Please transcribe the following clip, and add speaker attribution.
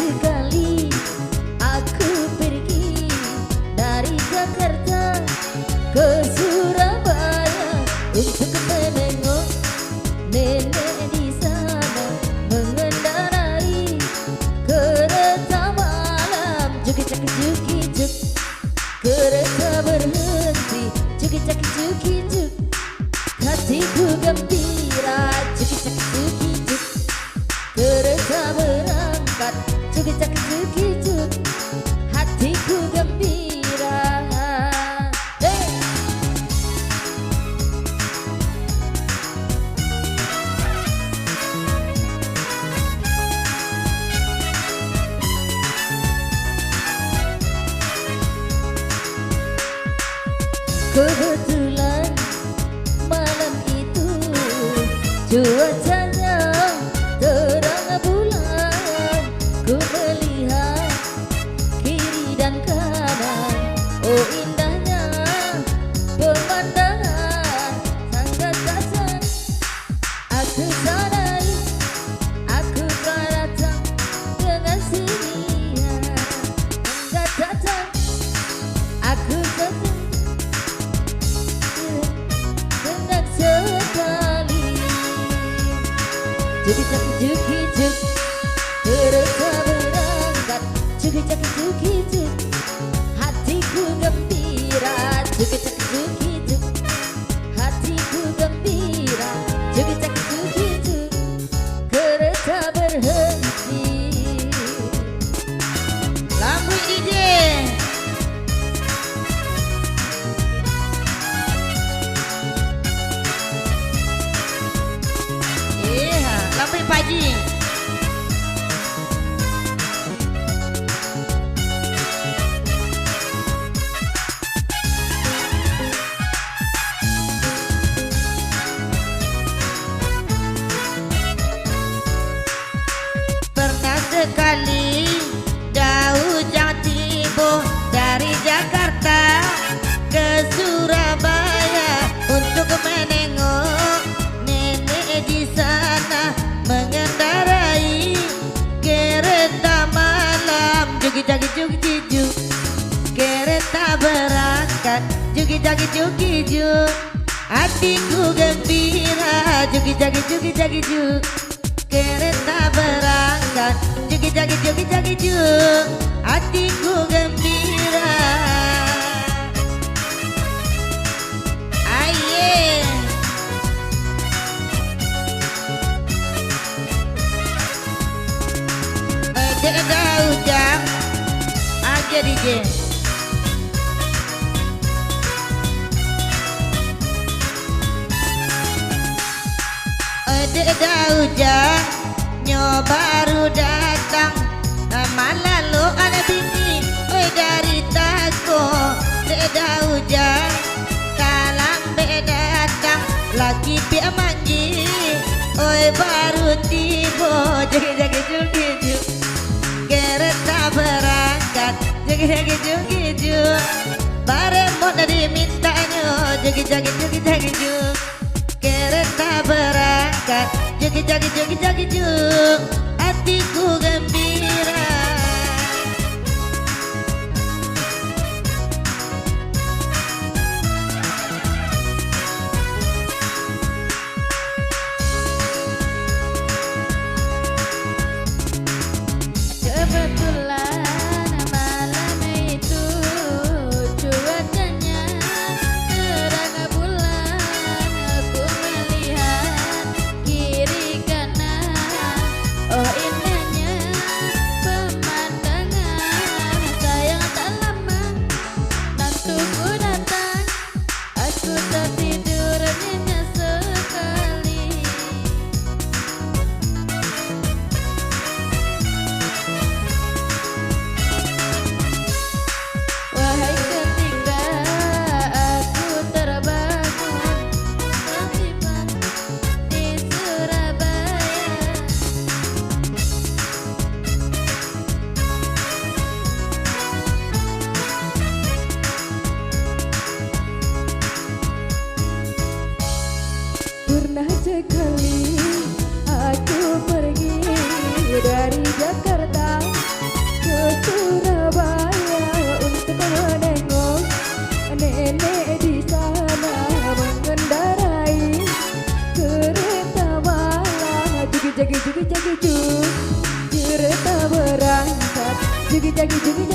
Speaker 1: sekali aku pergi dari Jakarta ke Surabaya untuk menengok nenek di sana mengendarai kereta malam. Juk-juk-juk-juk, kereta berhenti. Juk-juk-juk-juk, hatiku gembira. Juk-juk-juk-juk, kereta berangkat. Juk-juk-juk-juk, hatiku gembira. Hey! Kebetulan malam itu cuacanya terang bulan. Ku melihat kiri dan kanan, oh indahnya pemandangan sangat kasar. Aku sadari aku telah datang dengan sedia. Enggak datang, aku datang dengan sekali. Juk-juk-juk-juk, kereta berangkat. Juk-juk-juk-juk, hatiku gembira. Juk-juk-juk-juk, hatiku gembira. Juk-juk-juk-juk, kereta berhenti. Lampu DJ. Iya, lampu pagi. Pernah sekali jauh jauh tiba dari Jakarta ke Surabaya untuk menengok nenek di sana mengendarai kereta malam. Jugi-jagi-jugi-jugi, kereta berangkat. Jugi-jagi-jugi-jugi, hatiku gembira. Jugi-jagi-jugi-jagi-jugi, kereta berangkat. Jugi-jagi-jugi-jagi-jugi, hatiku gembira. Aye. Ada hujan aja DJ. Ada hujan nyo baru datang. Malah lo ada bini oi dari Tako. Ada hujan kalang beda datang lagi pia manji oi baru tiba. Jagi-jagi-jugi-jugi, kereta berangkat. Jagi-jagi-jugi-jugi, bareng mau dimintanya. Jagi-jagi-jugi-jugi-jugi, kereta berangkat. Jagi-jagi-jugi-jugi-jugi, hatiku gembira. Kebetulan malam itu cuacanya terang bulan. Aku melihat kiri kanan, oh indahnya
Speaker 2: cucu, kereta berangkat. Jugi jagi jugi